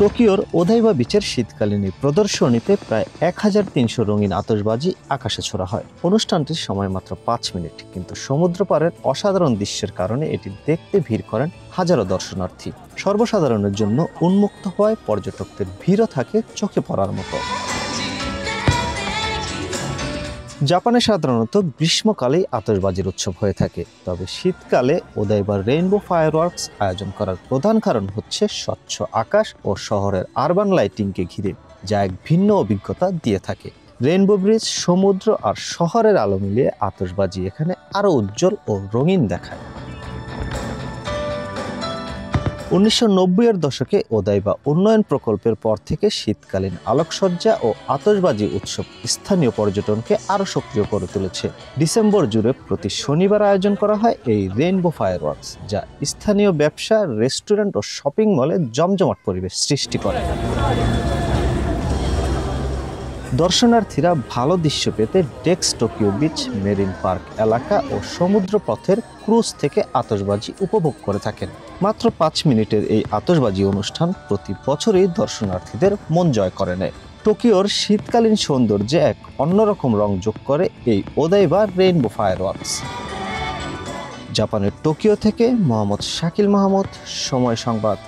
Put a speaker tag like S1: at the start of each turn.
S1: টোকিওর ওদাইবা বিচের শীতকালীন এই প্রদর্শনীতে প্রায় ১৩০০ রঙিন আতশবাজি আকাশে ছোড়া হয়। অনুষ্ঠানটির সময় মাত্র ৫ মিনিট, কিন্তু সমুদ্র পাড়ের অসাধারণ দৃশ্যের কারণে এটি দেখতে ভিড় করেন হাজারো দর্শনার্থী। সর্বসাধারণের জন্য উন্মুক্ত হওয়ায় পর্যটকদের ভিড়ও থাকে চোখে পড়ার মতো। জাপানে সাধারণত গ্রীষ্মকালেই আতশবাজির উৎসব হয়ে থাকে, তবে শীতকালে ওদাইবার রেইনবো ফায়ারওয়ার্কস আয়োজন করার প্রধান কারণ হচ্ছে স্বচ্ছ আকাশ ও শহরের আরবান লাইটিংকে ঘিরে, যা এক ভিন্ন অভিজ্ঞতা দিয়ে থাকে। রেইনবো ব্রিজ, সমুদ্র আর শহরের আলো মিলিয়ে আতশবাজি এখানে আরও উজ্জ্বল ও রঙিন দেখায়। ১৯৯০-এর দশকে ওদাইবা উন্নয়ন প্রকল্পের পর থেকে শীতকালীন আলোকসজ্জা ও আতশবাজি উৎসব স্থানীয় পর্যটনকে আরও সক্রিয় করে তুলেছে। ডিসেম্বর জুড়ে প্রতি শনিবার আয়োজন করা হয় এই রেইনবো ফায়ারওয়ার্কস, যা স্থানীয় ব্যবসা, রেস্টুরেন্ট ও শপিং মলে জমজমাট পরিবেশ সৃষ্টি করে। দর্শনার্থীরা ভালো দৃশ্য পেতে ডেক্স টোকিও বিচ, মেরিন পার্ক এলাকা ও সমুদ্র পথের ক্রুজ থেকে আতশবাজি উপভোগ করে থাকেন। মাত্র ৫ মিনিটের এই আতশবাজি অনুষ্ঠান প্রতি বছরই দর্শনার্থীদের মন জয় করে নেয়। টোকিওর শীতকালীন সৌন্দর্যে এক অন্যরকম রং যোগ করে এই ওদাইবা রেইনবো ফায়ারওয়ার্কস। জাপানের টোকিও থেকে মোহাম্মদ শাকিল মাহমুদ, সময় সংবাদ।